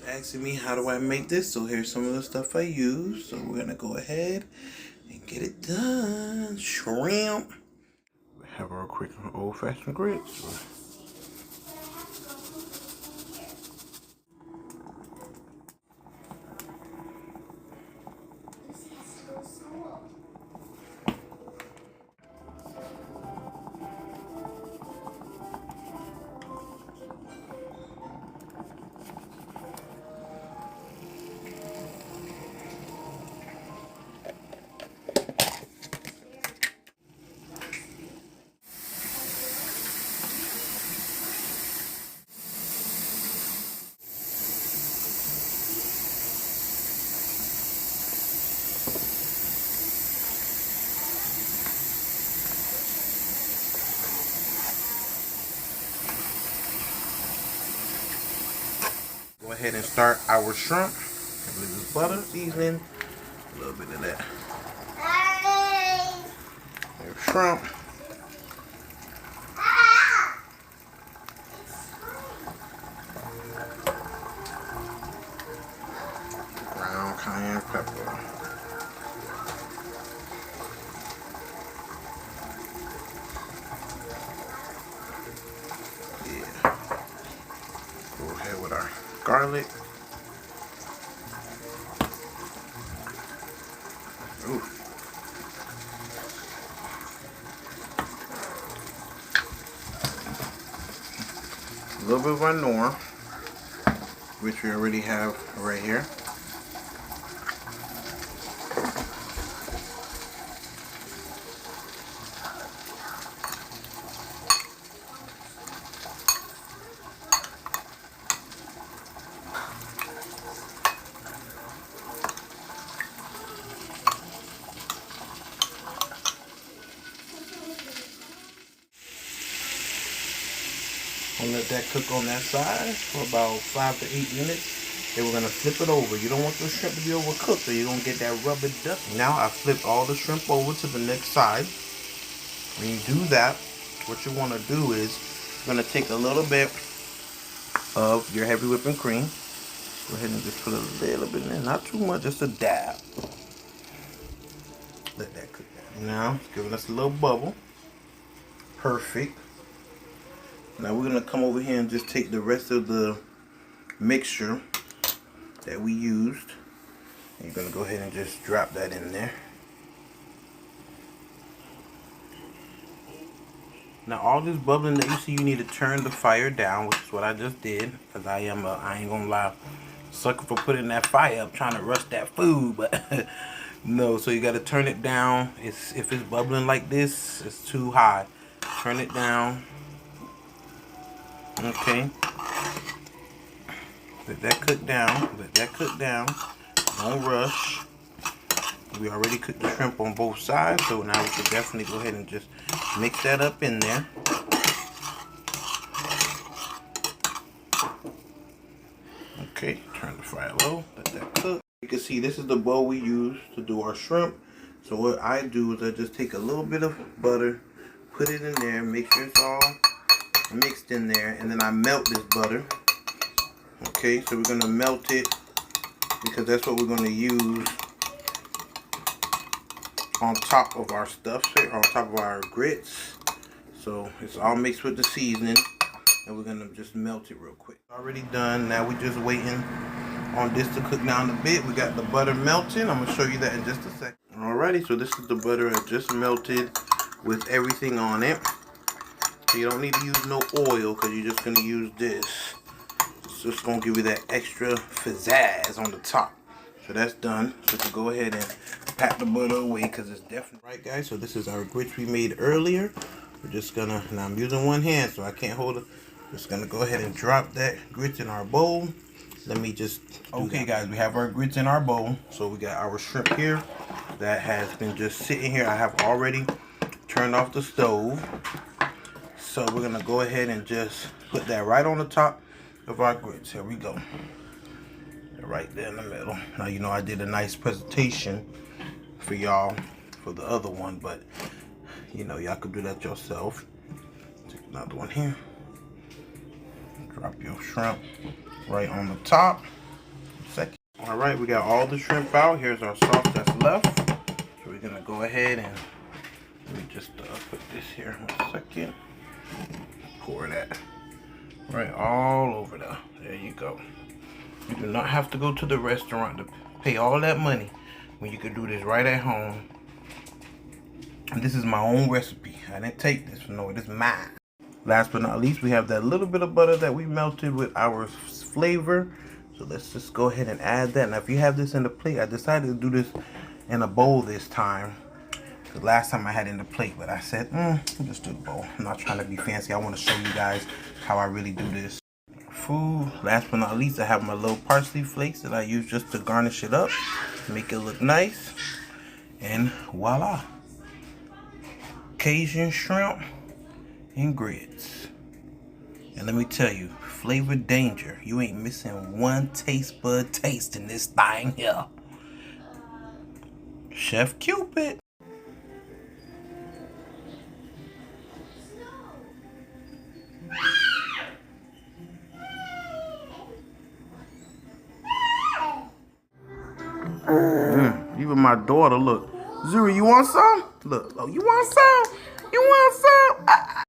Asking me how do I make this, so here's some of the stuff I use. So we're gonna go ahead and get it done. Shrimp. We have our quick old-fashioned grits. Go ahead and start our shrimp. A little bit of butter, seasoning, a little bit of that. There's shrimp. Ground cayenne pepper. Yeah. Go ahead with our garlic. Ooh. A little bit of our Nor, which we already have right here. I'll let that cook on that side for about 5 to 8 minutes. Then we're gonna flip it over. You don't want the shrimp to be overcooked, or you don't get that rubber duck. Now I flipped all the shrimp over to the next side. When you do that, what you want to do is you're gonna take a little bit of your heavy whipping cream. Go ahead and just put a little bit in there, not too much, just a dab. Let that cook down. Now it's giving us a little bubble. Perfect. Now we're gonna come over here and just take the rest of the mixture that we used. And you're gonna go ahead and just drop that in there. Now all this bubbling that you see, you need to turn the fire down, which is what I just did, because I ain't gonna lie, sucker for putting that fire up, trying to rush that food, but no. So you got to turn it down. If it's bubbling like this, it's too high. Turn it down. Okay. Let that cook down. Let that cook down. Don't rush. We already cooked the shrimp on both sides, so now we can definitely go ahead and just mix that up in there. Okay, turn the fire low, let that cook. You can see this is the bowl we use to do our shrimp. So what I do is I just take a little bit of butter, put it in there, make sure it's all mixed in there, and then I melt this butter. Okay, so we're gonna melt it because that's what we're gonna use on top of our stuff here, on top of our grits. So it's all mixed with the seasoning, and we're gonna just melt it real quick. Already done. Now we're just waiting on this to cook down a bit. We got the butter melting. I'm gonna show you that in just a second. Alrighty, so this is the butter I just melted with everything on it. So you don't need to use no oil because you're just gonna use this. It's just gonna give you that extra pizzazz on the top. So that's done. So to go ahead and pack the butter away because it's definitely right, guys. So this is our grits we made earlier. We're just gonna, now I'm using one hand so I can't hold it. Just gonna go ahead and drop that grits in our bowl. Let me just okay, guys, we have our grits in our bowl. So we got our shrimp here that has been just sitting here. I have already turned off the stove. So we're gonna go ahead and just put that right on the top of our grits. Here we go. Right there in the middle. Now you know I did a nice presentation for y'all for the other one, but you know, y'all could do that yourself. Take another one here. Drop your shrimp right on the top. Second. All right, we got all the shrimp out. Here's our sauce that's left. So we're gonna go ahead and let me just put this here 1 second. Pour that right all over there. There you go. You do not have to go to the restaurant to pay all that money when you can do this right at home. And this is my own recipe. I didn't take this. No, it is mine. Last but not least, we have that little bit of butter that we melted with our flavor. So let's just go ahead and add that. Now, if you have this in the plate, I decided to do this in a bowl this time. Because last time I had it in the plate, but I said, I'll just do the bowl. I'm not trying to be fancy. I want to show you guys how I really do this. Food. Last but not least, I have my little parsley flakes that I use just to garnish it up, make it look nice. And voila. Cajun shrimp and grits. And let me tell you, flavor danger. You ain't missing one taste bud taste in this thing here. Chef Cupid. Even my daughter, look. Zuri, you want some? Look, oh, you want some? You want some?